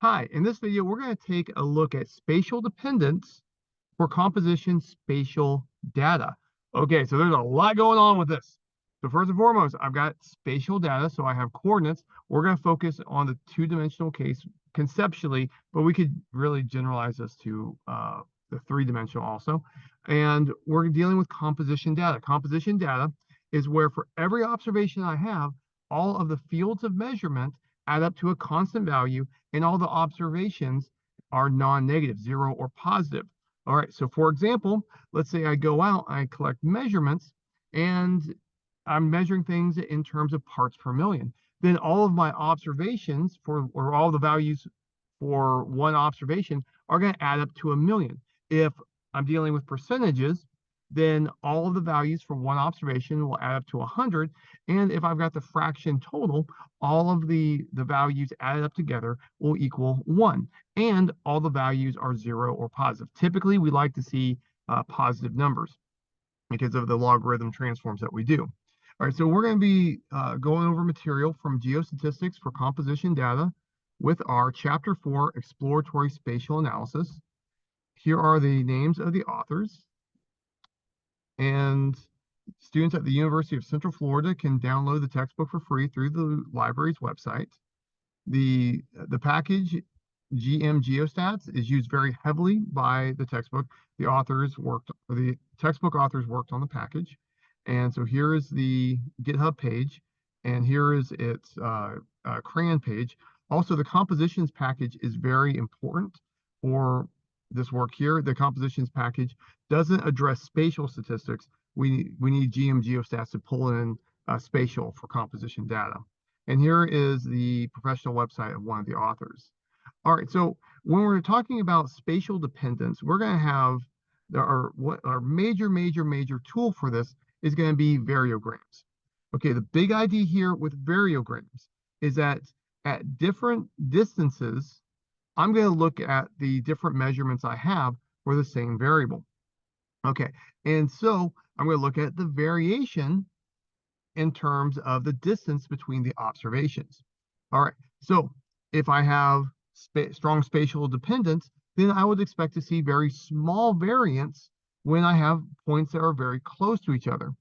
Hi, in this video, we're going to take a look at spatial dependence for composition spatial data. Okay, so there's a lot going on with this. So first and foremost, I've got spatial data, so I have coordinates. We're going to focus on the two-dimensional case conceptually, but we could really generalize this to the three-dimensional also. And we're dealing with composition data. Composition data is where for every observation I have, all of the fields of measurement add up to a constant value, and all the observations are non-negative, zero or positive. All right, so for example, let's say I go out, I collect measurements, and I'm measuring things in terms of parts per million. Then all of my observations or all the values for one observation are going to add up to 1,000,000. If I'm dealing with percentages, then all of the values for one observation will add up to 100. And if I've got the fraction total, all of the values added up together will equal 1. And all the values are 0 or positive. Typically, we like to see positive numbers because of the logarithm transforms that we do. All right, so we're going to be going over material from Geostatistics for composition data with our Chapter 4 Exploratory Spatial Analysis. Here are the names of the authors. And students at the University of Central Florida can download the textbook for free through the library's website. The package GM Geostats is used very heavily by the textbook. The textbook authors worked on the package. And so here is the GitHub page, and here is its crayon page. Also, the compositions package is very important for this work here. The compositions package doesn't address spatial statistics. We need GM Geostats to pull in spatial for composition data. And here is the professional website of one of the authors. All right, so when we're talking about spatial dependence, we're going to have our major tool for this is going to be variograms. Okay, the big idea here with variograms is that at different distances, I'm going to look at the different measurements I have for the same variable. Okay, and so I'm going to look at the variation in terms of the distance between the observations. All right, so if I have strong spatial dependence, then I would expect to see very small variance when I have points that are very close to each other.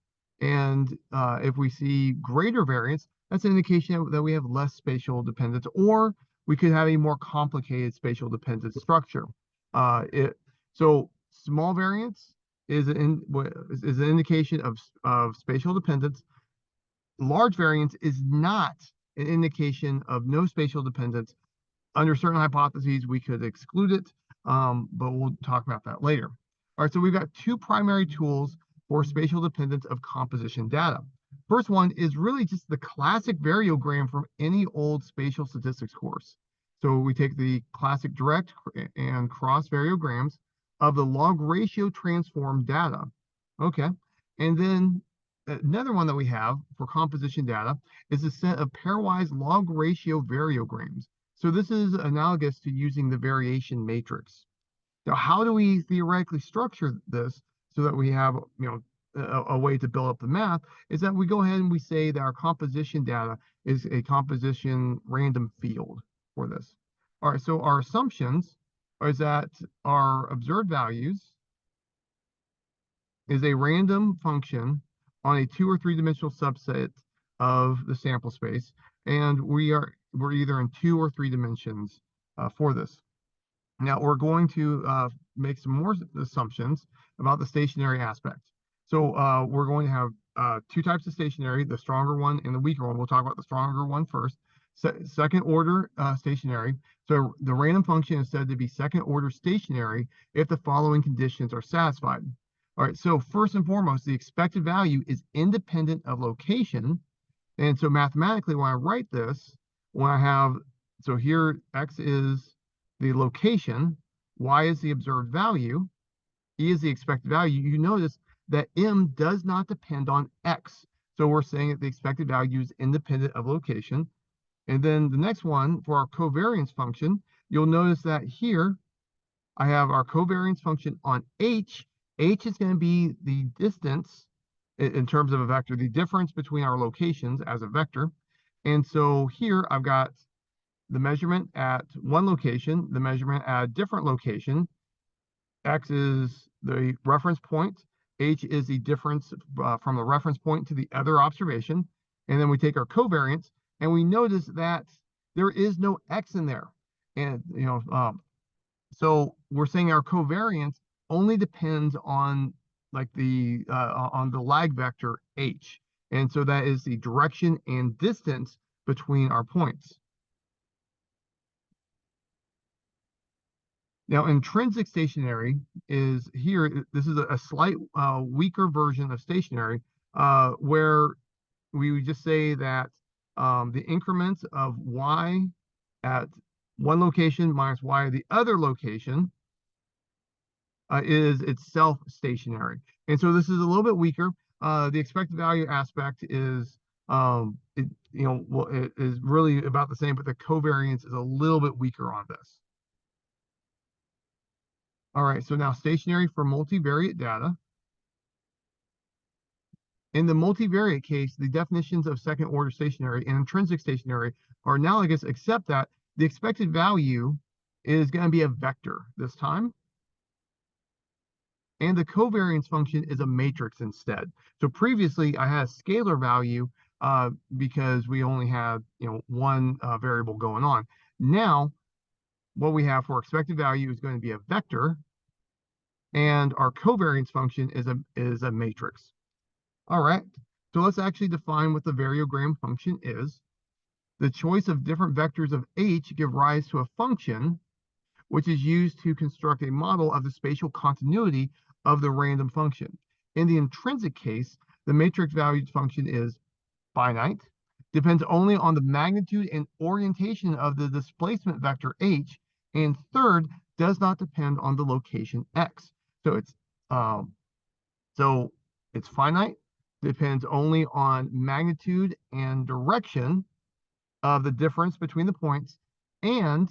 And if we see greater variance, that's an indication that we have less spatial dependence, or we could have a more complicated spatial dependence structure. So small variance is an indication of spatial dependence. Large variance is not an indication of no spatial dependence. Under certain hypotheses, we could exclude it, but we'll talk about that later. All right, so we've got two primary tools for spatial dependence of composition data. First one is really just the classic variogram from any old spatial statistics course. So we take the classic direct and cross variograms of the log ratio transform data. Okay, and then another one that we have for composition data is a set of pairwise log ratio variograms. So this is analogous to using the variation matrix. Now, how do we theoretically structure this so that we have, a way to build up the math? Is that we go ahead and we say that our composition data is a composition random field for this. All right, so our assumptions is that our observed values is a random function on a 2 or 3-dimensional subset of the sample space, and we're either in 2 or 3 dimensions for this. Now we're going to make some more assumptions about the stationary aspect. So we're going to have two types of stationary, the stronger one and the weaker one. We'll talk about the stronger one first. Second order stationary. So the random function is said to be second order stationary if the following conditions are satisfied. All right, so first and foremost, the expected value is independent of location. And so mathematically, when I write this, so here x is the location, y is the observed value, e is the expected value, you notice that m does not depend on x. So we're saying that the expected value is independent of location. And then the next one, for our covariance function, you'll notice that here I have our covariance function on h. H is going to be the distance in terms of a vector, the difference between our locations as a vector. And so here I've got the measurement at one location, the measurement at a different location. X is the reference point. H is the difference from the reference point to the other observation. And then we take our covariance, and we notice that there is no X in there. And, so we're saying our covariance only depends on like on the lag vector H. And so that is the direction and distance between our points. Now, intrinsic stationary is here. This is a slight weaker version of stationary, where we would just say that the increments of y at one location minus y at the other location is itself stationary. And so this is a little bit weaker. The expected value aspect is, it is really about the same, but the covariance is a little bit weaker on this. All right, so now stationary for multivariate data. In the multivariate case, the definitions of second order stationary and intrinsic stationary are analogous, except that the expected value is going to be a vector this time. And the covariance function is a matrix instead. So previously I had a scalar value because we only had one variable going on. Now what we have for expected value is going to be a vector, and our covariance function is a matrix. All right, so let's actually define what the variogram function is. The choice of different vectors of H give rise to a function which is used to construct a model of the spatial continuity of the random function. In the intrinsic case, the matrix valued function is finite, depends only on the magnitude and orientation of the displacement vector H, and third, does not depend on the location X. So it's finite, depends only on magnitude and direction of the difference between the points, and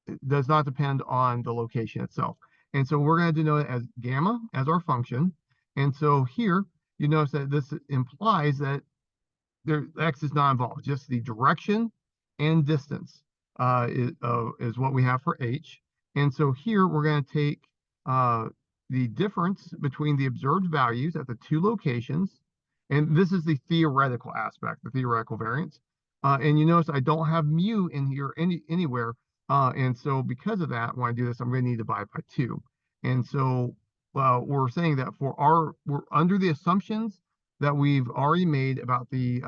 it does not depend on the location itself. And so we're going to denote it as gamma as our function. And so here, you notice that this implies that X is not involved, just the direction and distance is what we have for H. And so here we're going to take the difference between the observed values at the two locations. And this is the theoretical aspect, the theoretical variance. And you notice I don't have mu in here anywhere. And so because of that, when I do this, I'm going to need to divide by 2. And so we're saying that we're under the assumptions that we've already made about the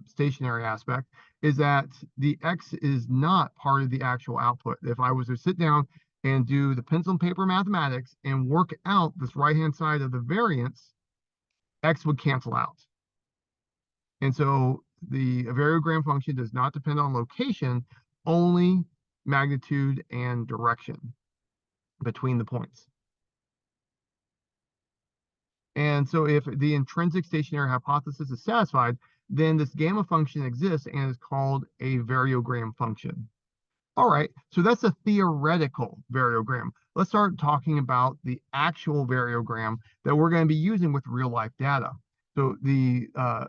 stationary aspect, is that the X is not part of the actual output. If I was to sit down and do the pencil and paper mathematics and work out this right-hand side of the variance, X would cancel out. And so the variogram function does not depend on location, only magnitude and direction between the points. And so if the intrinsic stationary hypothesis is satisfied, then this gamma function exists and is called a variogram function. All right, so that's a theoretical variogram. Let's start talking about the actual variogram that we're going to be using with real life data. So the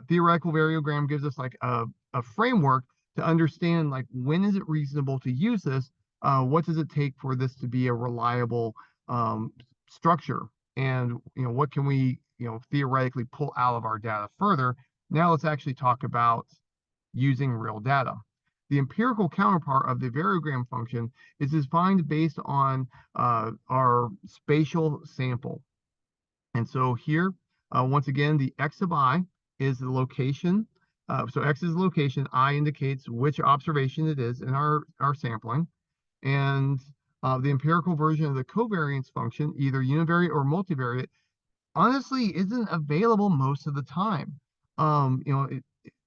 theoretical variogram gives us like a framework to understand, like, when is it reasonable to use this? What does it take for this to be a reliable structure? And what can we theoretically pull out of our data further? Now let's actually talk about using real data. The empirical counterpart of the variogram function is defined based on our spatial sample. And so here, once again, the x of I is the location. So x is the location, I indicates which observation it is in our sampling. And the empirical version of the covariance function, either univariate or multivariate, honestly isn't available most of the time.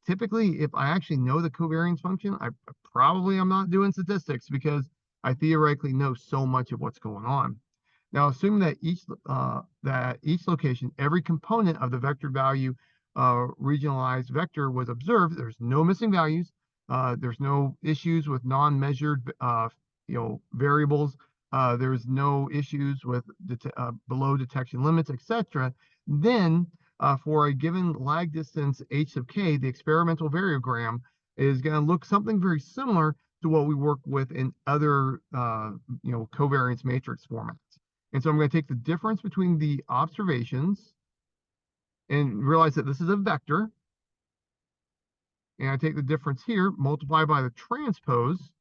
Typically, if I actually know the covariance function, I probably am not doing statistics because I theoretically know so much of what's going on. Now, assuming that each location, every component of the vector value regionalized vector was observed, there's no missing values, there's no issues with non-measured variables, there's no issues with below detection limits, etc. Then for a given lag distance h sub k, the experimental variogram is going to look something very similar to what we work with in other, covariance matrix formats. And so I'm going to take the difference between the observations and realize that this is a vector. And I take the difference here, multiply by the transpose.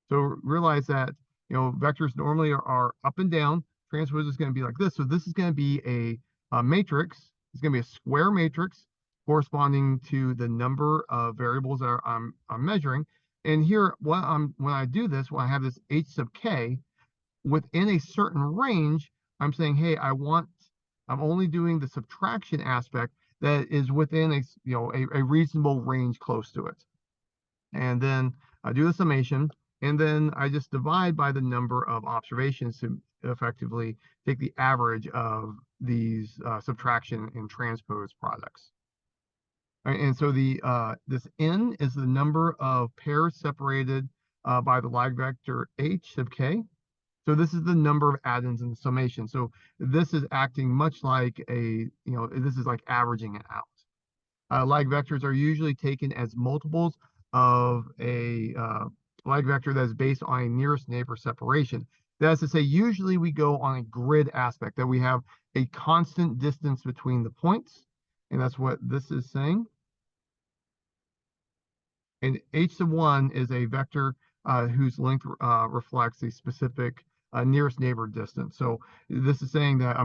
So realize that, vectors normally are up and down. Transpose is going to be like this. So this is going to be a matrix. It's going to be a square matrix corresponding to the number of variables that I'm measuring. And here, when I do this, when I have this h sub k within a certain range, I'm saying, hey, I'm only doing the subtraction aspect that is within a reasonable range close to it. And then I do the summation, and then I just divide by the number of observations to effectively take the average of these subtraction and transpose products. And so this n is the number of pairs separated by the lag vector h sub k. So this is the number of add-ins in the summation. So this is acting much like this is like averaging it out. Lag vectors are usually taken as multiples of a lag vector that is based on a nearest neighbor separation. That is to say, usually we go on a grid aspect, that we have a constant distance between the points, and that's what this is saying. And h sub 1 is a vector whose length reflects a specific nearest neighbor distance. So this is saying that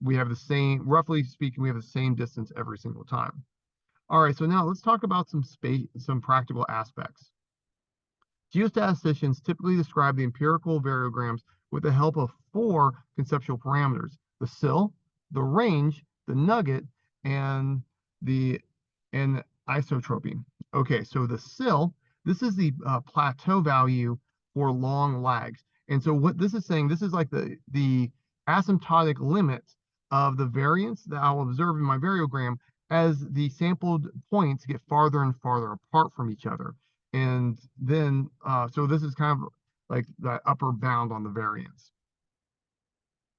we have the same, roughly speaking, we have the same distance every single time. All right, so now let's talk about some practical aspects. Geostatisticians typically describe the empirical variograms with the help of 4 conceptual parameters: the sill, the range, the nugget, and isotropy. Okay, so the sill, this is the plateau value for long lags. And so what this is saying, this is like the asymptotic limit of the variance that I'll observe in my variogram as the sampled points get farther and farther apart from each other. And then, so this is kind of like the upper bound on the variance.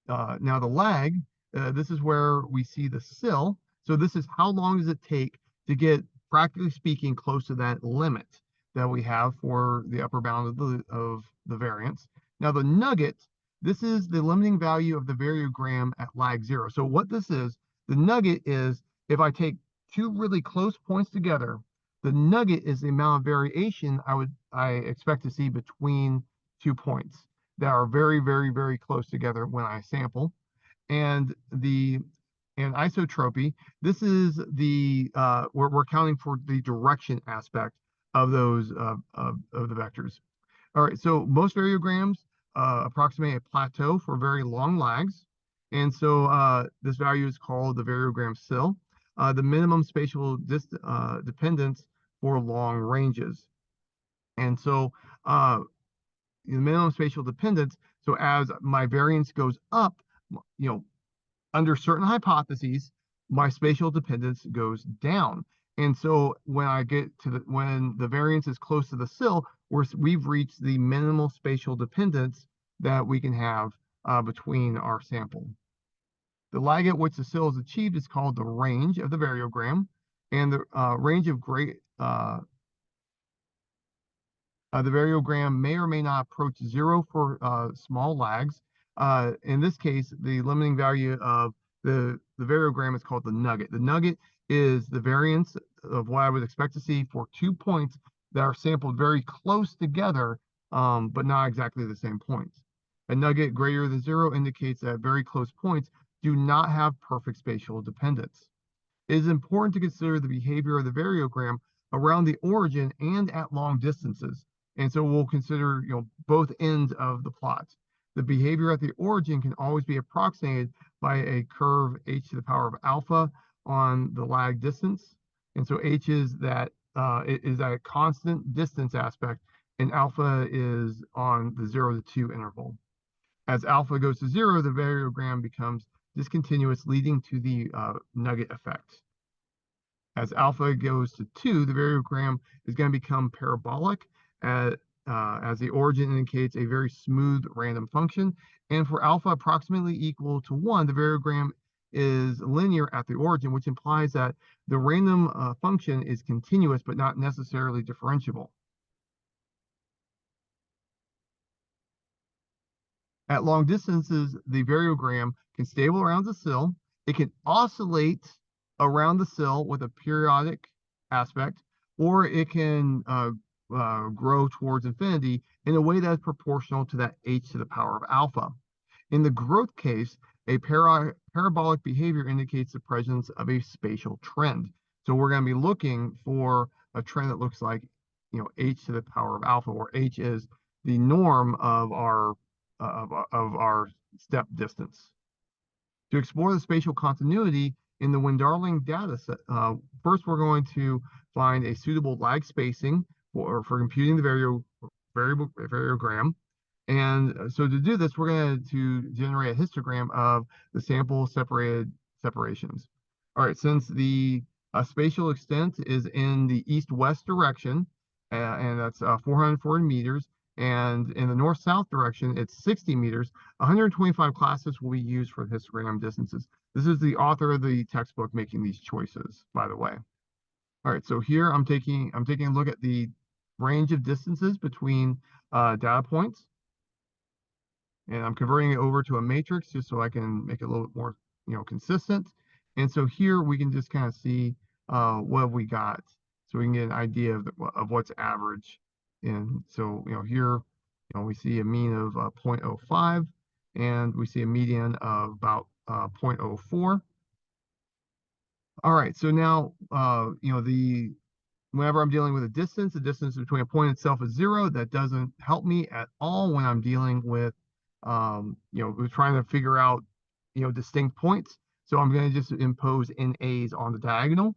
Now the lag, this is where we see the sill. So this is how long does it take to get, practically speaking, close to that limit that we have for the upper bound of the variance. Now the nugget, this is the limiting value of the variogram at lag 0. So what this is, the nugget is, if I take 2 really close points together, the nugget is the amount of variation I expect to see between 2 points that are very, very, very close together when I sample. And isotropy, this is we're counting for the direction aspect of those of the vectors. All right, so most variograms approximate a plateau for very long lags, and so this value is called the variogram sill, the minimum spatial dependence for long ranges. And so the minimum spatial dependence, so as my variance goes up, under certain hypotheses, my spatial dependence goes down. And so when I get to when the variance is close to the sill, we've reached the minimal spatial dependence that we can have between our sample. The lag at which the sill is achieved is called the range of the variogram, and the range of the variogram may or may not approach 0 for small lags. In this case, the limiting value of the variogram is called the nugget. The nugget is the variance of what I would expect to see for 2 points that are sampled very close together, but not exactly the same points. A nugget greater than 0 indicates that very close points do not have perfect spatial dependence. It is important to consider the behavior of the variogram around the origin and at long distances. And so we'll consider both ends of the plot. The behavior at the origin can always be approximated by a curve h to the power of alpha on the lag distance. And so h is that constant distance aspect, and alpha is on the 0 to 2 interval. As alpha goes to 0, the variogram becomes discontinuous, leading to the nugget effect. As alpha goes to 2, the variogram is going to become parabolic, as the origin indicates a very smooth random function. And for alpha approximately equal to 1, the variogram is linear at the origin, which implies that the random function is continuous but not necessarily differentiable. At long distances, the variogram can stable around the sill. It can oscillate around the sill with a periodic aspect, or it can grow towards infinity in a way that is proportional to that h to the power of alpha. In the growth case, a parabolic behavior indicates the presence of a spatial trend. So we're going to be looking for a trend that looks like, h to the power of alpha, where h is the norm of our step distance. To explore the spatial continuity in the Windharling data set, first we're going to find a suitable lag spacing for computing the variogram. And so to do this, we're going to generate a histogram of the sample separations. All right, since the spatial extent is in the east-west direction, and that's 440 meters, and in the north-south direction, it's 60 meters, 125 classes will be used for histogram distances. This is the author of the textbook making these choices, by the way. All right, so here I'm taking a look at the range of distances between data points, and I'm converting it over to a matrix just so I can make it a little bit more, consistent. And so here we can just kind of see what have we got, so we can get an idea of what's average. And so, here, we see a mean of 0.05, and we see a median of about 0.04. All right, so now, whenever I'm dealing with a distance, the distance between a point itself is 0. That doesn't help me at all when I'm dealing with, we're trying to figure out, distinct points. So I'm going to just impose NAs on the diagonal.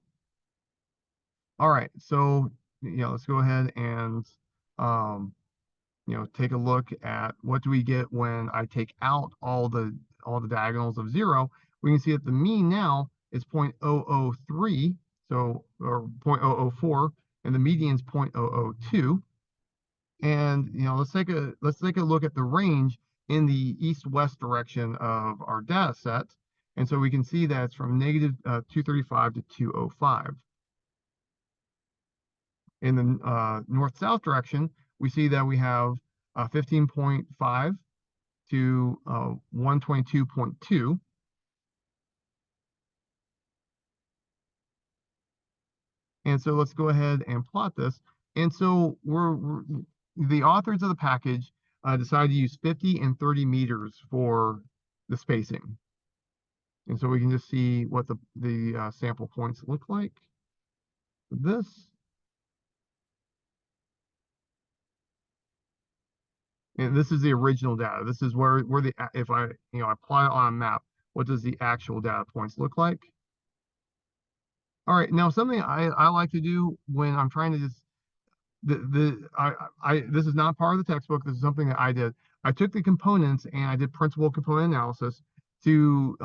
All right, so, let's go ahead and, take a look at what do we get when I take out all the diagonals of 0. We can see that the mean now is 0.003, so, or 0.004, and the median is 0.002. And let's take a look at the range in the east-west direction of our data set. And so we can see that it's from negative 235 to 205. In the north-south direction, we see that we have 15.5 to 122.2. And so let's go ahead and plot this. And so the authors of the package decided to use 50 and 30 meters for the spacing. And so we can just see what the sample points look like with this. And this is the original data. This is where if I plot it on a map, what does the actual data points look like? All right, now something I like to do when I'm trying to just this is not part of the textbook. This is something that I did. I took the components and I did principal component analysis to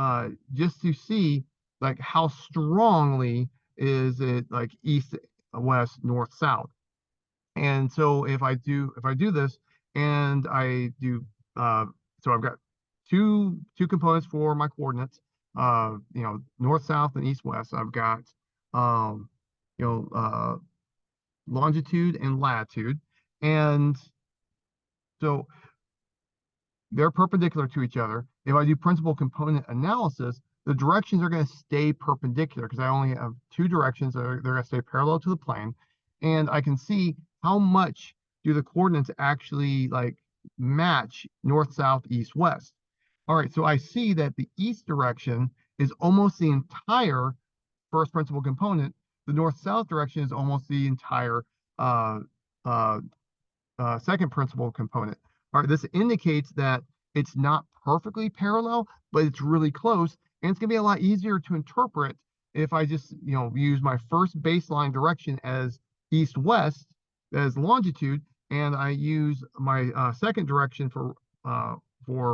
just to see like how strongly is it like east, west, north, south. And so if I do this and I do so I've got two components for my coordinates, north, south, and east, west. I've got longitude and latitude, and so they're perpendicular to each other. If I do principal component analysis, the directions are going to stay perpendicular because I only have two directions that they're going to stay parallel to the plane, and I can see how much do the coordinates actually like match north, south, east, west. All right, so I see that the east direction is almost the entire first principal component. The north-south direction is almost the entire second principal component. All right, this indicates that it's not perfectly parallel, but it's really close, and it's going to be a lot easier to interpret if I just use my first baseline direction as east-west, as longitude, and I use my second direction for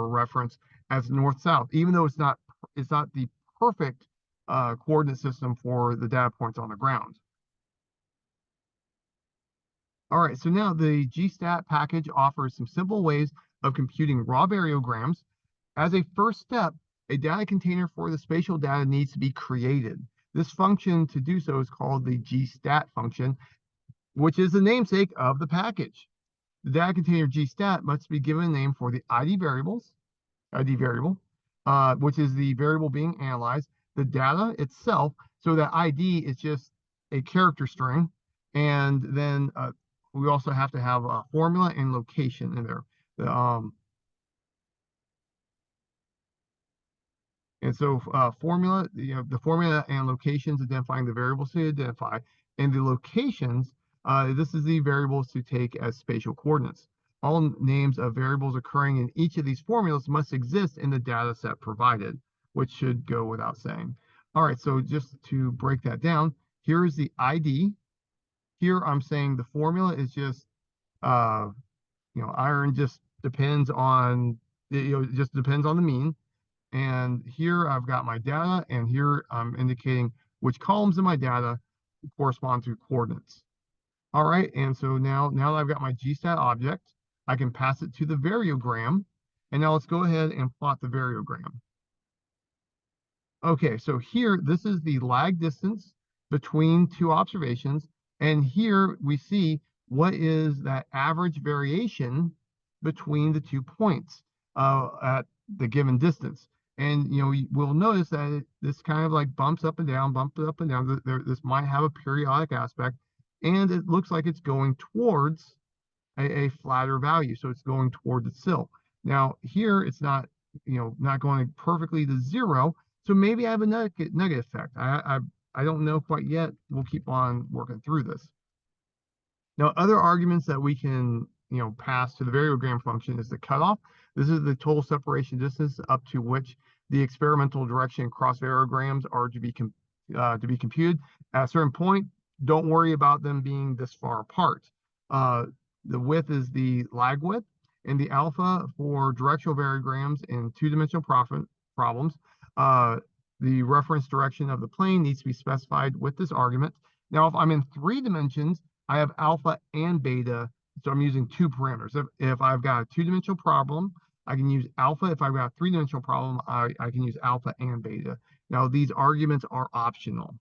reference as north-south, even though it's not the perfect coordinate system for the data points on the ground. All right, so now the GStat package offers some simple ways of computing raw variograms. As a first step, a data container for the spatial data needs to be created. This function to do so is called the gstat function, which is the namesake of the package. The data container gstat must be given a name for the ID variable, which is the variable being analyzed, the data itself. So that ID is just a character string. And then we also have to have a formula and location in there. And so formula, the formula and locations identifying the variables to identify, and the locations, this is the variables to take as spatial coordinates. All names of variables occurring in each of these formulas must exist in the data set provided, which should go without saying. All right, so just to break that down, here is the ID. Here I'm saying the formula is just, iron just depends on, it just depends on the mean. And here I've got my data, and here I'm indicating which columns in my data correspond to coordinates. All right, and so now that I've got my GStat object, I can pass it to the variogram. And now let's go ahead and plot the variogram. Okay, so here, this is the lag distance between two observations. And here we see what is that average variation between the 2 points at the given distance. And we'll notice that this kind of like bumps up and down. This might have a periodic aspect, and it looks like it's going towards a flatter value. So it's going toward itself. Now here it's not, not going perfectly to 0. So maybe I have a nugget effect. I don't know quite yet. We'll keep on working through this. Now, other arguments that we can, pass to the variogram function is the cutoff. This is the total separation distance up to which the experimental direction cross variograms are to be computed. At a certain point, don't worry about them being this far apart. The width is the lag width, and the alpha for directional variograms in two-dimensional problems. The reference direction of the plane needs to be specified with this argument. Now, if I'm in 3 dimensions, I have alpha and beta, so I'm using 2 parameters. If I've got a 2-dimensional problem, I can use alpha. If I've got a 3-dimensional problem, I can use alpha and beta. Now, these arguments are optional.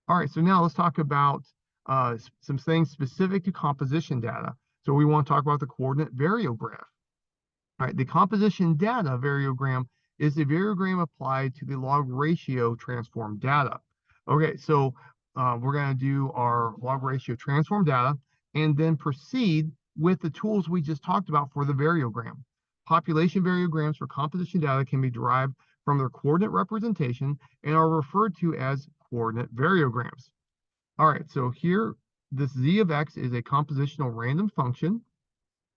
All right, so now let's talk about some things specific to composition data. So we want to talk about the coordinate variograph. All right, the composition data variogram is the variogram applied to the log ratio transform data. Okay, so we're going to do our log ratio transform data and then proceed with the tools we just talked about for the variogram. Population variograms for composition data can be derived from their coordinate representation and are referred to as coordinate variograms. All right, so here, this z of x is a compositional random function.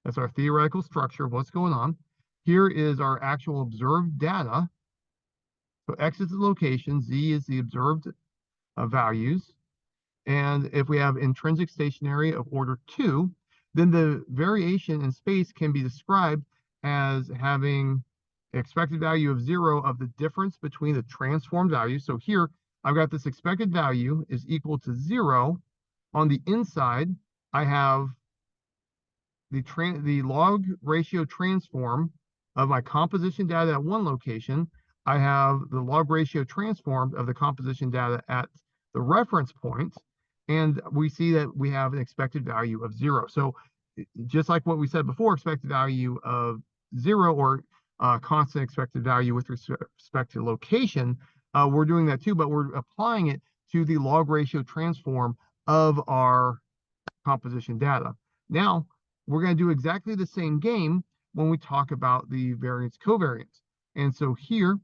That's our theoretical structure of what's going on. Here is our actual observed data. So x is the location, z is the observed values. And if we have intrinsic stationary of order 2, then the variation in space can be described as having expected value of 0 of the difference between the transformed values. So here, I've got this expected value is equal to 0. On the inside, I have the log ratio transform of my composition data at one location. I have the log ratio transform of the composition data at the reference point, and we see that we have an expected value of 0. So just like what we said before, expected value of 0 or constant expected value with respect to location, we're doing that too, but we're applying it to the log ratio transform of our composition data. Now, we're going to do exactly the same game when we talk about the variance covariance. And so here,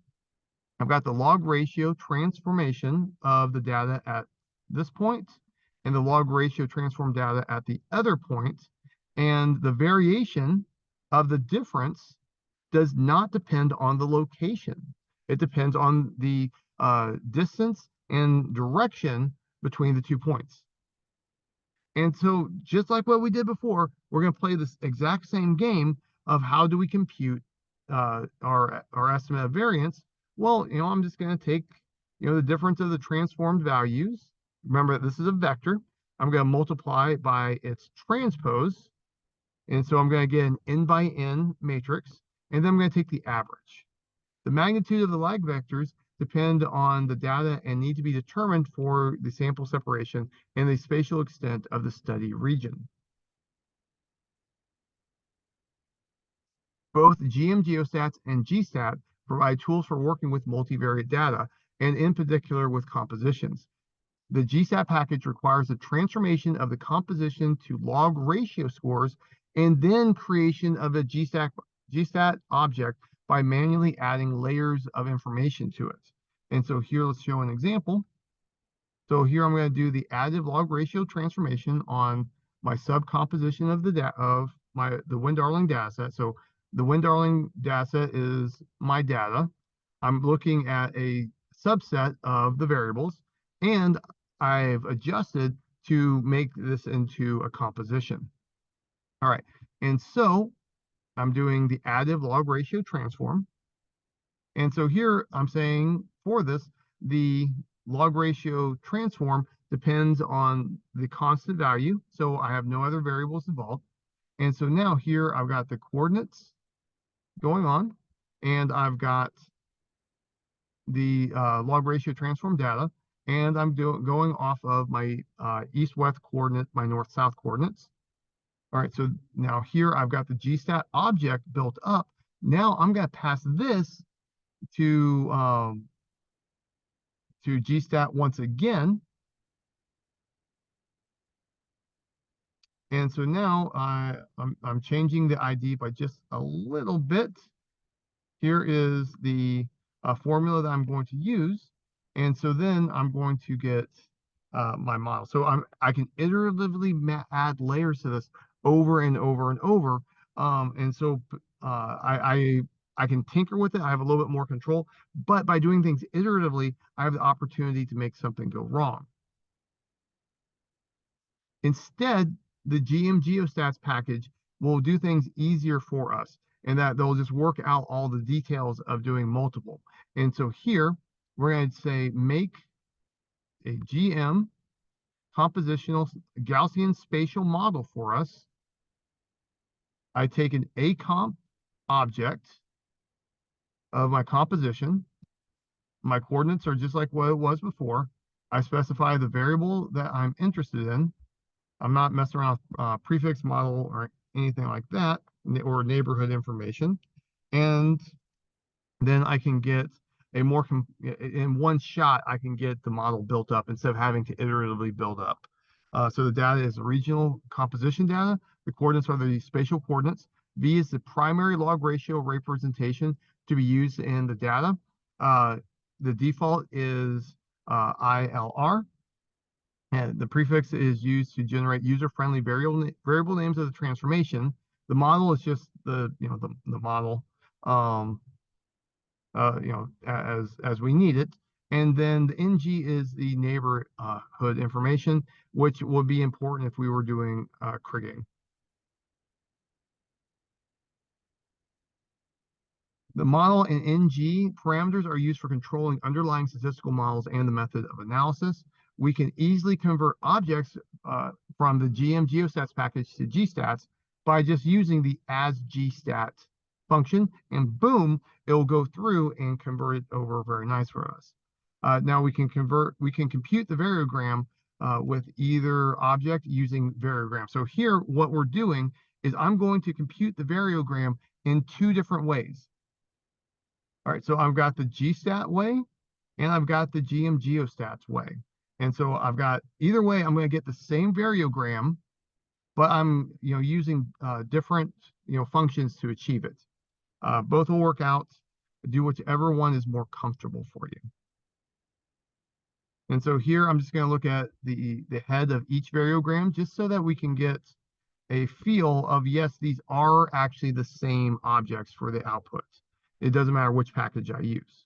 I've got the log ratio transformation of the data at this point and the log ratio transform data at the other point. And the variation of the difference does not depend on the location. It depends on the distance and direction between the 2 points. And so just like what we did before, we're going to play this exact same game of how do we compute our estimate of variance. Well, I'm just going to take, the difference of the transformed values. Remember, this is a vector. I'm going to multiply by its transpose. And so I'm going to get an n by n matrix. and then I'm going to take the average. The magnitude of the lag vectors depend on the data and need to be determined for the sample separation and the spatial extent of the study region. Both Geostats and GStat provide tools for working with multivariate data, and in particular with compositions. The GStat package requires the transformation of the composition to log ratio scores and then creation of a GStat object by manually adding layers of information to it. And so here, let's show an example. So here I'm going to do the additive log ratio transformation on my subcomposition of the Wind-Darling data set. So the Wind-Darling data set is my data. I'm looking at a subset of the variables, and I've adjusted to make this into a composition. All right, and so I'm doing the additive log ratio transform. And so here I'm saying for this, the log ratio transform depends on the constant value. So I have no other variables involved. And so now here I've got the coordinates going on, and I've got the log ratio transform data, and I'm going off of my east-west coordinate, my north-south coordinates. All right, so now here I've got the GStat object built up. Now I'm going to pass this to GStat once again. And so now I'm changing the ID by just a little bit. Here is the formula that I'm going to use. And so then I'm going to get my model. So I can iteratively add layers to this over and over and over. And so I can tinker with it. I have a little bit more control. But by doing things iteratively, I have the opportunity to make something go wrong. Instead, the Geostats package will do things easier for us, and that they'll just work out all the details of doing multiple. And so here, we're going to say make a GM compositional Gaussian spatial model for us. I take an AComp object of my composition. My coordinates are just like what it was before. I specify the variable that I'm interested in. I'm not messing around with prefix model or anything like that, or neighborhood information. And then I can get a more, in one shot, I can get the model built up instead of having to iteratively build up. So the data is the regional composition data. The coordinates are the spatial coordinates. V is the primary log ratio representation to be used in the data. The default is ILR. And the prefix is used to generate user-friendly variable names of the transformation. The model is just the model as we need it. And then the NG is the neighborhood information, which would be important if we were doing kriging. The model and NG parameters are used for controlling underlying statistical models and the method of analysis. We can easily convert objects from the Geostats package to GStats by just using the asGstat function, and boom, it will go through and convert it over very nice for us. Now we can compute the variogram with either object using Variograms. So here, what we're doing is I'm going to compute the variogram in two different ways. All right, so I've got the GStat way, and I've got the Geostats way. And so I've got either way, I'm going to get the same variogram, but I'm using different functions to achieve it. Both will work out. Do whichever one is more comfortable for you. And so here I'm just going to look at the head of each variogram just so that we can get a feel of, yes, these are actually the same objects for the output. It doesn't matter which package I use.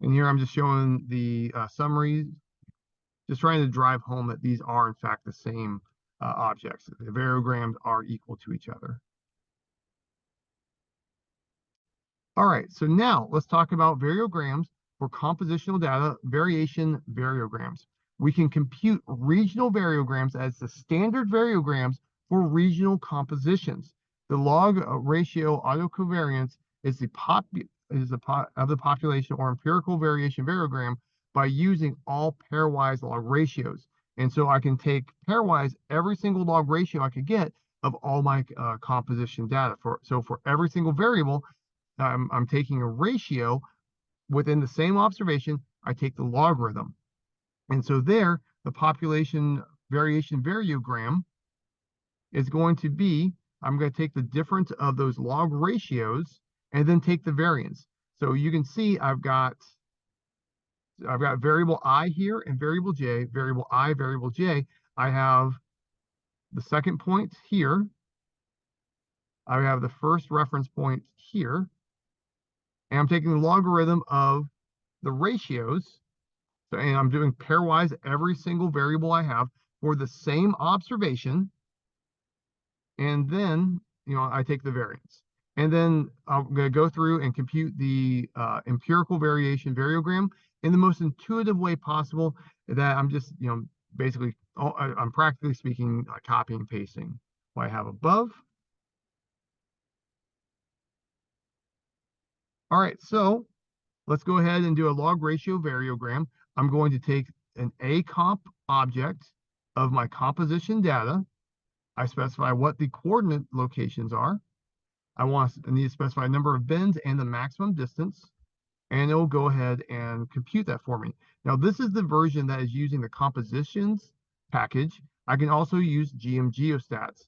And here I'm just showing the summary, just trying to drive home that these are in fact the same objects. The variograms are equal to each other. All right, so now let's talk about variograms for compositional data variation variograms. We can compute regional variograms as the standard variograms for regional compositions. The log ratio autocovariance is the of the population or empirical variation variogram by using all pairwise log ratios. And so I can take pairwise every single log ratio I could get of all my composition data. So for every single variable, I'm taking a ratio within the same observation. I take the logarithm. And so there, the population variation variogram is going to be, I'm going to take the difference of those log ratios and then take the variance. So you can see I've got variable I here and variable J, variable I, variable J. I have the second point here. I have the first reference point here. And I'm taking the logarithm of the ratios. So, and I'm doing pairwise every single variable I have for the same observation. And then, I take the variance. And then I'm going to go through and compute the empirical variation variogram in the most intuitive way possible that I'm just, basically, I'm practically speaking, copying and pasting what I have above. All right, so let's go ahead and do a log ratio variogram. I'm going to take an AComp object of my composition data. I specify what the coordinate locations are. I need to specify a number of bins and the maximum distance, and it will go ahead and compute that for me. Now, this is the version that is using the compositions package. I can also use Geostats.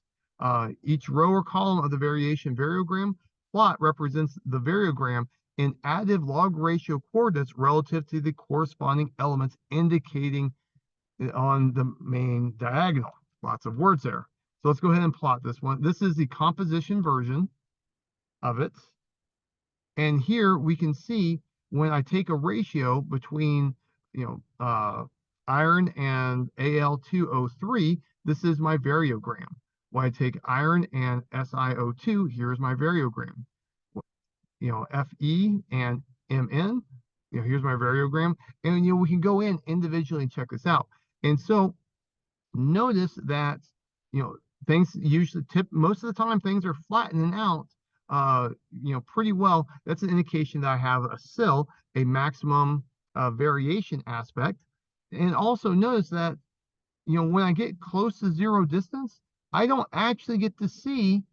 Each row or column of the variation variogram plot represents the variogram in additive log ratio coordinates relative to the corresponding elements indicating on the main diagonal. Lots of words there. So let's go ahead and plot this one. This is the composition version of it. And here we can see when I take a ratio between, iron and Al2O3, this is my variogram. When I take iron and SiO2, here's my variogram. Fe and Mn, here's my variogram. And, we can go in individually and check this out. And so notice that, things usually most of the time, things are flattening out, pretty well. That's an indication that I have a SIL, a maximum variation aspect. And also notice that, when I get close to zero distance, I don't actually get to see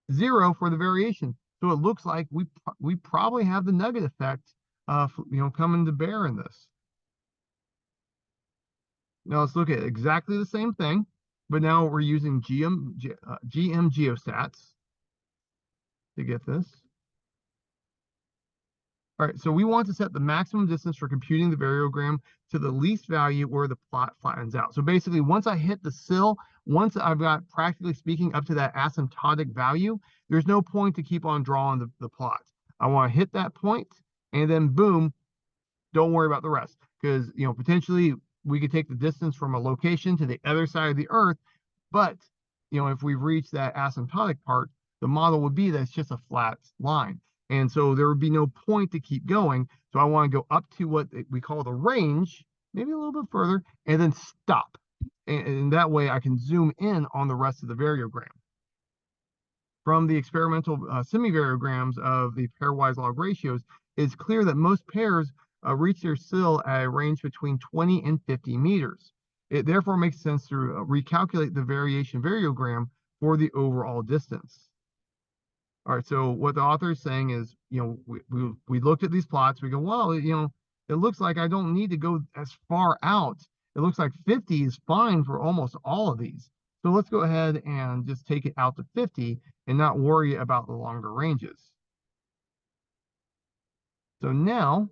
zero for the variation. So it looks like we probably have the nugget effect, coming to bear in this. Now let's look at exactly the same thing, but now we're using GM Geostats to get this. All right, so we want to set the maximum distance for computing the variogram to the least value where the plot flattens out. So basically, once I hit the SIL, once I've got, practically speaking, up to that asymptotic value, there's no point to keep on drawing the plot. I want to hit that point, and then boom, don't worry about the rest. Because, potentially we could take the distance from a location to the other side of the Earth, but, if we reach that asymptotic part, the model would be that it's just a flat line. And so there would be no point to keep going. So I want to go up to what we call the range, maybe a little bit further, and then stop. And that way I can zoom in on the rest of the variogram. From the experimental semi-variograms of the pairwise log ratios, it's clear that most pairs reach their SIL at a range between 20 and 50 meters. It therefore makes sense to recalculate the variation variogram for the overall distance. All right, so what the author is saying is, we looked at these plots. We go, well, it looks like I don't need to go as far out. It looks like 50 is fine for almost all of these. So let's go ahead and just take it out to 50 and not worry about the longer ranges. So now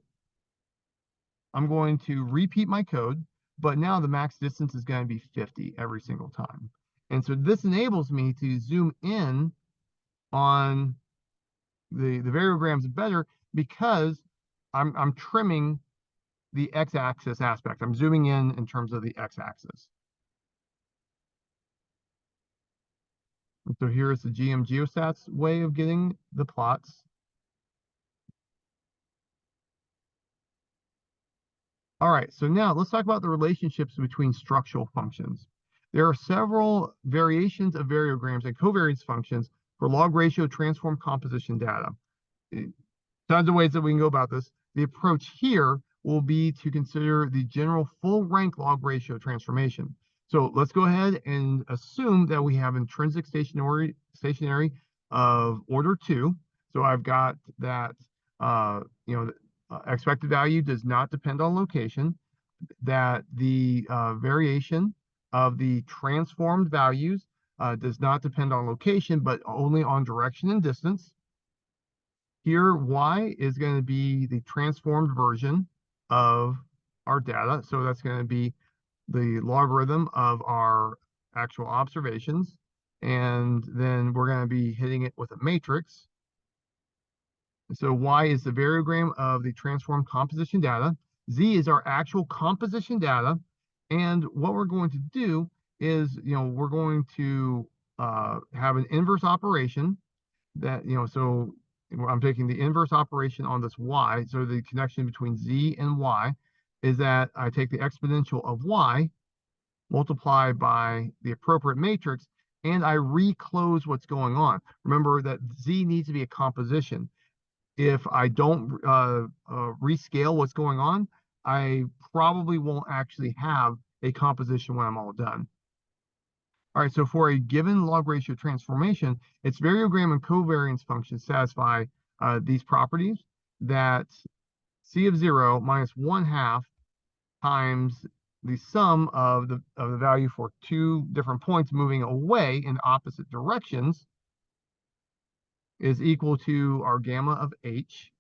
I'm going to repeat my code, but now the max distance is going to be 50 every single time. And so this enables me to zoom in on the variograms better because I'm trimming the x-axis aspect. I'm zooming in terms of the x-axis. So here's the Geostats way of getting the plots. All right, so now let's talk about the relationships between structural functions. There are several variations of variograms and covariance functions for log ratio transform composition data. Tons of ways that we can go about this. The approach here will be to consider the general full rank log ratio transformation. So let's go ahead and assume that we have intrinsic stationary of order 2. So I've got that, expected value does not depend on location, that the variation of the transformed values does not depend on location, but only on direction and distance. Here, y is going to be the transformed version of our data. So that's going to be the logarithm of our actual observations. And then we're going to be hitting it with a matrix. So y is the variogram of the transformed composition data. Z is our actual composition data. And what we're going to do is, we're going to have an inverse operation that, so I'm taking the inverse operation on this y. So the connection between z and y is that I take the exponential of y, multiply by the appropriate matrix, and I reclose what's going on. Remember that z needs to be a composition. If I don't rescale what's going on, I probably won't actually have a composition when I'm all done. All right, so for a given log ratio transformation, its variogram and covariance functions satisfy these properties, that C of 0 minus 1/2 times the sum of the value for two different points moving away in opposite directions is equal to our gamma of h.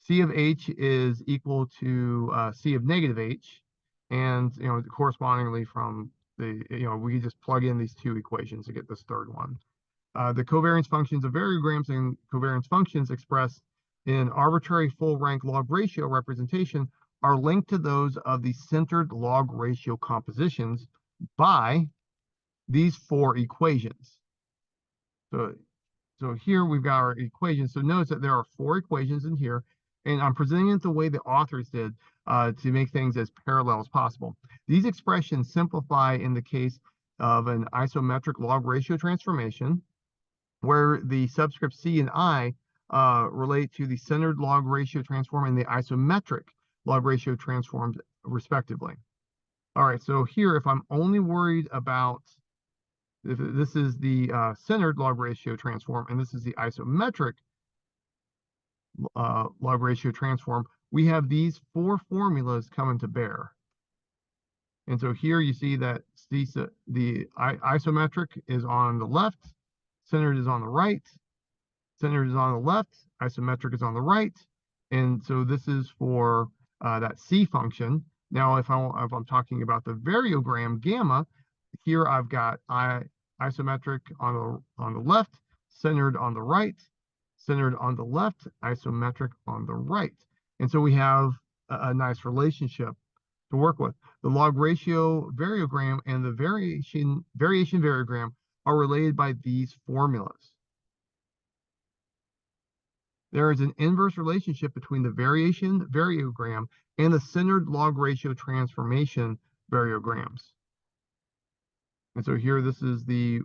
C of h is equal to C of negative h, and correspondingly from the we can just plug in these two equations to get this third one. The covariance functions of variograms and covariance functions expressed in arbitrary full rank log ratio representation are linked to those of the centered log ratio compositions by these four equations. So here we've got our equations. So notice that there are four equations in here, and I'm presenting it the way the authors did to make things as parallel as possible. These expressions simplify in the case of an isometric log ratio transformation, where the subscript C and I relate to the centered log ratio transform and the isometric log ratio transforms respectively. All right, so here, if I'm only worried about, if this is the centered log ratio transform and this is the isometric log ratio transform, we have these four formulas coming to bear. And so here you see that the isometric is on the left, centered is on the right, centered is on the left, isometric is on the right. And so this is for that C function. Now, if I'm talking about the variogram gamma, here I've got isometric on the left, centered on the right, centered on the left, isometric on the right. And so we have a nice relationship to work with. The log ratio variogram and the variation variogram are related by these formulas. There is an inverse relationship between the variation variogram and the centered log ratio transformation variograms. And so here, this is the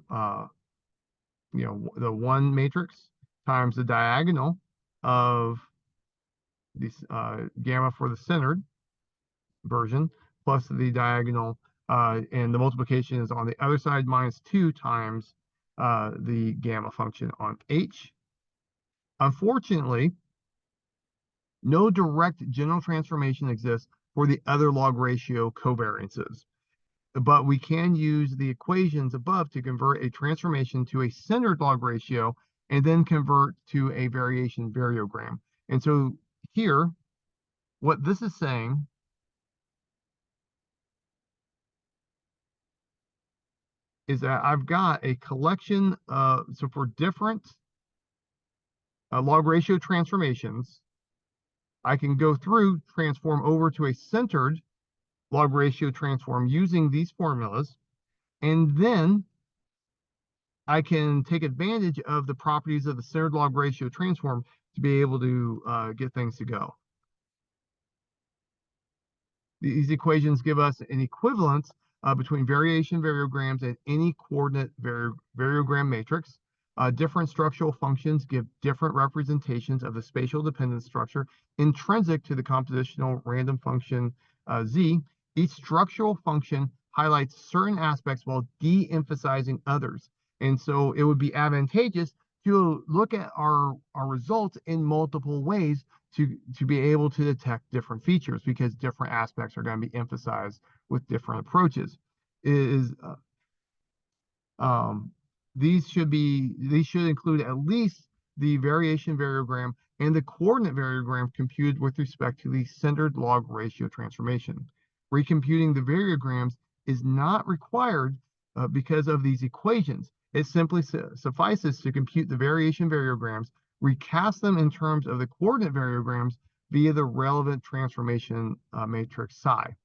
the one matrix times the diagonal of this gamma for the centered version plus the diagonal, and the multiplication is on the other side minus 2 times the gamma function on h. Unfortunately, no direct general transformation exists for the other log ratio covariances, but we can use the equations above to convert a transformation to a centered log ratio and then convert to a variation variogram. And so here, what this is saying is that I've got a collection of, so for different log ratio transformations, I can go through, transform over to a centered log ratio transform using these formulas, and then I can take advantage of the properties of the centered log ratio transform to be able to get things to go. These equations give us an equivalence between variation variograms and any coordinate variogram matrix. Different structural functions give different representations of the spatial dependence structure intrinsic to the compositional random function z. Each structural function highlights certain aspects while de-emphasizing others. And so it would be advantageous to look at our results in multiple ways to be able to detect different features, because different aspects are going to be emphasized with different approaches. These should include at least the variation variogram and the coordinate variogram computed with respect to the centered log ratio transformation. Recomputing the variograms is not required because of these equations. It simply suffices to compute the variation variograms, recast them in terms of the coordinate variograms via the relevant transformation matrix psi.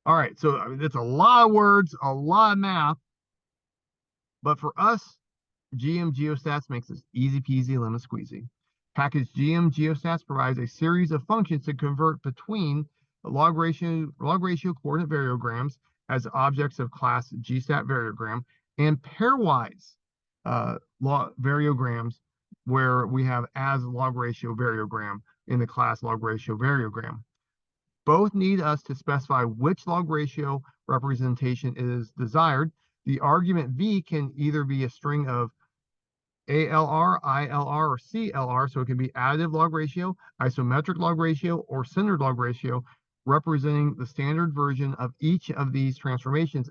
All right, so I mean, that's a lot of words, a lot of math, but for us, GM Geostats makes this easy peasy lemon squeezy. Package GM Geostats provides a series of functions to convert between log ratio coordinate variograms as objects of class GStat variogram and pairwise variograms where we have as log ratio variogram in the class log ratio variogram. Both need us to specify which log ratio representation is desired. The argument V can either be a string of ALR, ILR, or CLR, so it can be additive log ratio, isometric log ratio, or centered log ratio, representing the standard version of each of these transformations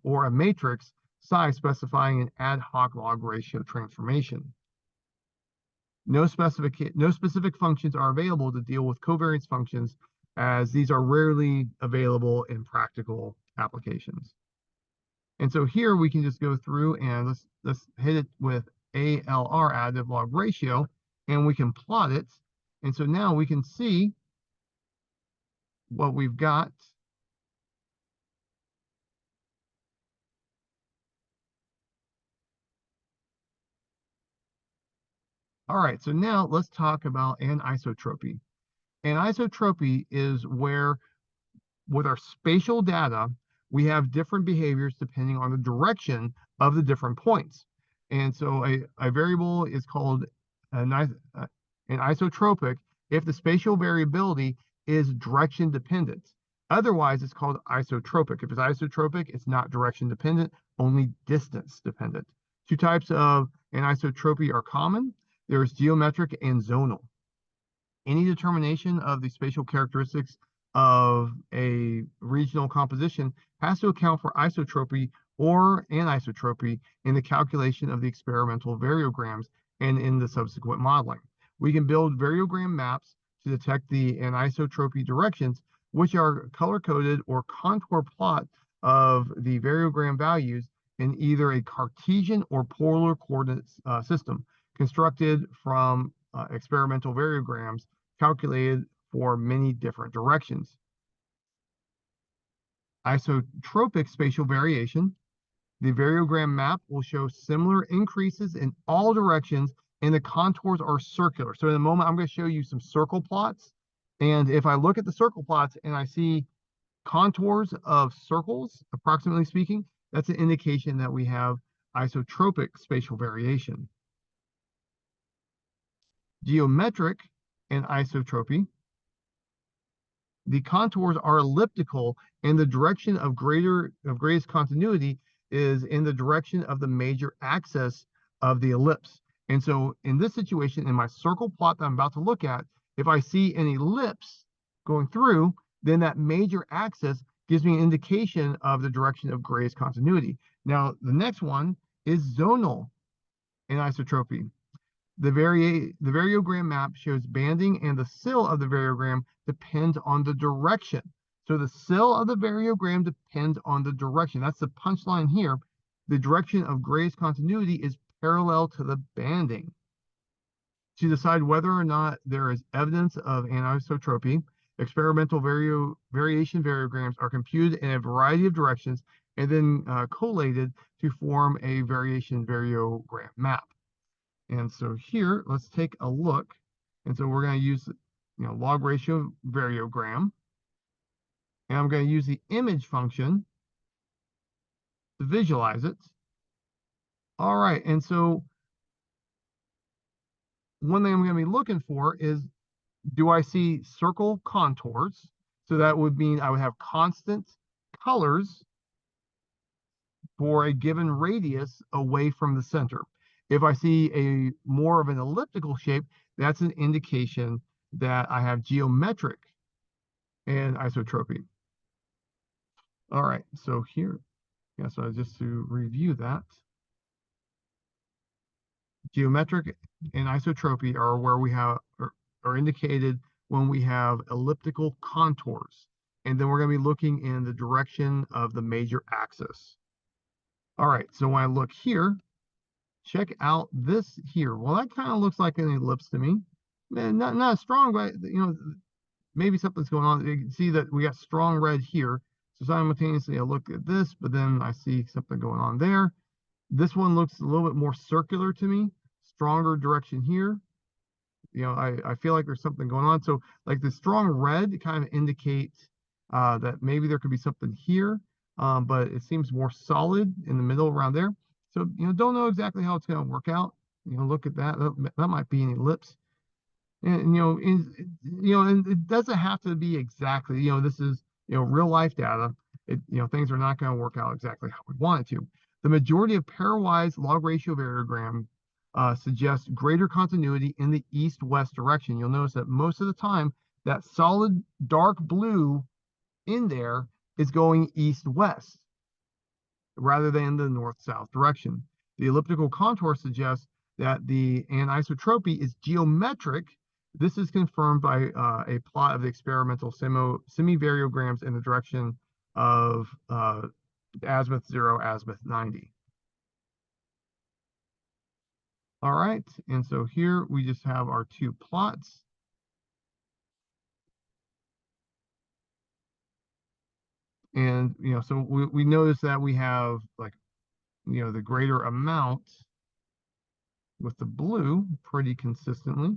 or a matrix psi specifying an ad hoc log ratio transformation. No specific functions are available to deal with covariance functions, as these are rarely available in practical applications. And so here we can just go through and let's hit it with ALR, additive log ratio, and we can plot it. And so now we can see what we've got. All right, so now let's talk about anisotropy. Anisotropy is where, with our spatial data, we have different behaviors depending on the direction of the different points. And so a variable is called an isotropic if the spatial variability is direction dependent. Otherwise, it's called isotropic. If it's isotropic, it's not direction dependent, only distance dependent. Two types of anisotropy are common. There's geometric and zonal. Any determination of the spatial characteristics of a regional composition has to account for isotropy or anisotropy in the calculation of the experimental variograms and in the subsequent modeling. We can build variogram maps to detect the anisotropy directions, which are color-coded or contour plot of the variogram values in either a Cartesian or polar coordinate system constructed from experimental variograms calculated for many different directions. Isotropic spatial variation. The variogram map will show similar increases in all directions, and the contours are circular. So in a moment, I'm going to show you some circle plots. And if I look at the circle plots and I see contours of circles, approximately speaking, that's an indication that we have isotropic spatial variation. Geometric and isotropy. The contours are elliptical, and the direction of greatest continuity is in the direction of the major axis of the ellipse. And so in this situation, in my circle plot that I'm about to look at, if I see an ellipse going through, then that major axis gives me an indication of the direction of greatest continuity. Now, the next one is zonal anisotropy. The variogram map shows banding, and the sill of the variogram depends on the direction. So the sill of the variogram depends on the direction. That's the punchline here. The direction of greatest continuity is parallel to the banding. To decide whether or not there is evidence of anisotropy, experimental variation variograms are computed in a variety of directions and then collated to form a variation variogram map. And so here, let's take a look. And so we're going to use, log ratio variogram. And I'm going to use the image function to visualize it. All right, and so one thing I'm going to be looking for is, do I see circle contours? So that would mean I would have constant colors for a given radius away from the center. If I see a more of an elliptical shape, that's an indication that I have geometric anisotropy. All right, so here, yeah, so just to review that, geometric anisotropy are where we have are indicated when we have elliptical contours, and then we're going to be looking in the direction of the major axis. All right, so when I look here, check out this here. Well, that kind of looks like an ellipse to me. Man, not strong, but maybe something's going on. You can see that we got strong red here. So simultaneously, I look at this, but then I see something going on there. This one looks a little bit more circular to me, stronger direction here. I feel like there's something going on. So like the strong red kind of indicates that maybe there could be something here, but it seems more solid in the middle around there. So, don't know exactly how it's going to work out. Look at that. That might be an ellipse. And, and it doesn't have to be exactly, this is, real life data. Things are not going to work out exactly how we want it to. The majority of pairwise log ratio variogram suggests greater continuity in the east-west direction. You'll notice that most of the time, that solid dark blue in there is going east-west rather than the north-south direction. The elliptical contour suggests that the anisotropy is geometric. This is confirmed by a plot of the experimental semi-variograms in the direction of azimuth 0, azimuth 90. All right, and so here we just have our two plots. And, so we notice that we have like, the greater amount with the blue pretty consistently.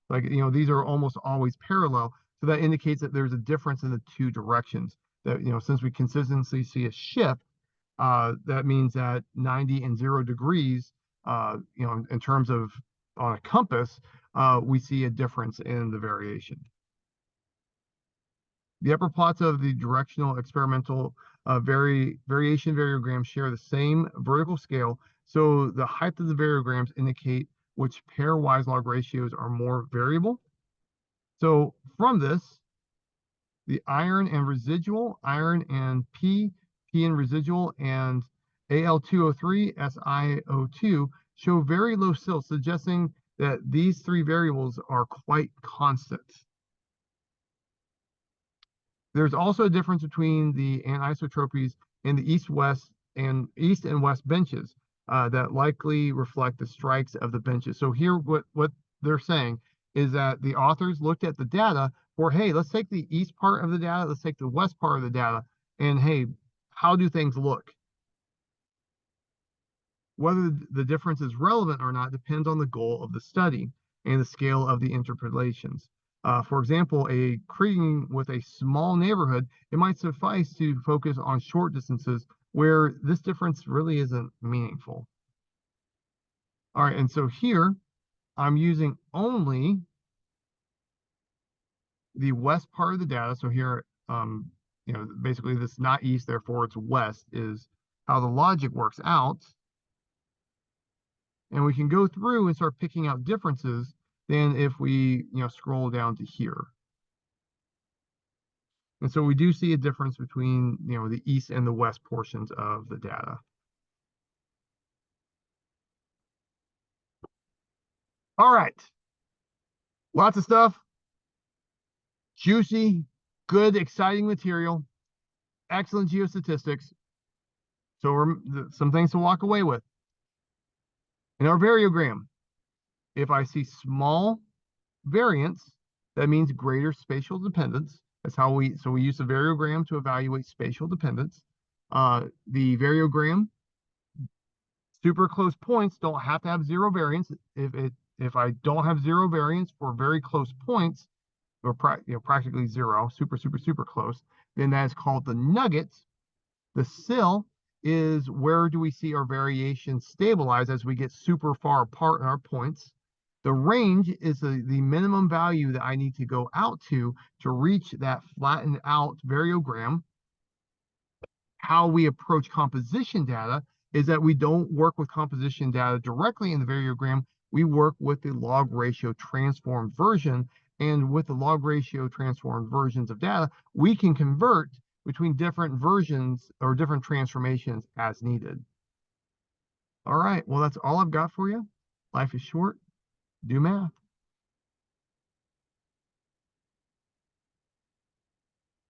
Like, these are almost always parallel. So that indicates that there's a difference in the two directions. That, since we consistently see a shift, that means that 90 and 0 degrees, in terms of on a compass, we see a difference in the variation. The upper plots of the directional experimental variation variograms share the same vertical scale, so the height of the variograms indicate which pairwise log ratios are more variable. So from this, the iron and residual, iron and P and residual, and Al2O3, SiO2 show very low silts, suggesting that these three variables are quite constant. There's also a difference between the anisotropies in the east and west benches that likely reflect the strikes of the benches. So here, what they're saying is that the authors looked at the data for, hey, let's take the east part of the data, let's take the west part of the data, and hey, how do things look? Whether the difference is relevant or not depends on the goal of the study and the scale of the interpolations. For example, a creating with a small neighborhood, it might suffice to focus on short distances where this difference really isn't meaningful. All right, and so here I'm using only the west part of the data. So here, basically this is not east, therefore it's west is how the logic works out. And we can go through and start picking out differences than if we, scroll down to here. And so we do see a difference between, the east and the west portions of the data. All right. Lots of stuff. Juicy, good, exciting material. Excellent geostatistics. So some things to walk away with. In our variogram, if I see small variance, that means greater spatial dependence. That's how we use the variogram to evaluate spatial dependence. The variogram, super close points don't have to have zero variance. If I don't have zero variance for very close points, or practically zero, super close, then that is called the nugget. The sill is where do we see our variation stabilize as we get super far apart in our points. The range is the minimum value that I need to go out to reach that flattened out variogram. How we approach composition data is that we don't work with composition data directly in the variogram. We work with the log ratio transformed version. And with the log ratio transformed versions of data, we can convert between different versions or different transformations as needed. All right, well, that's all I've got for you. Life is short. Do math.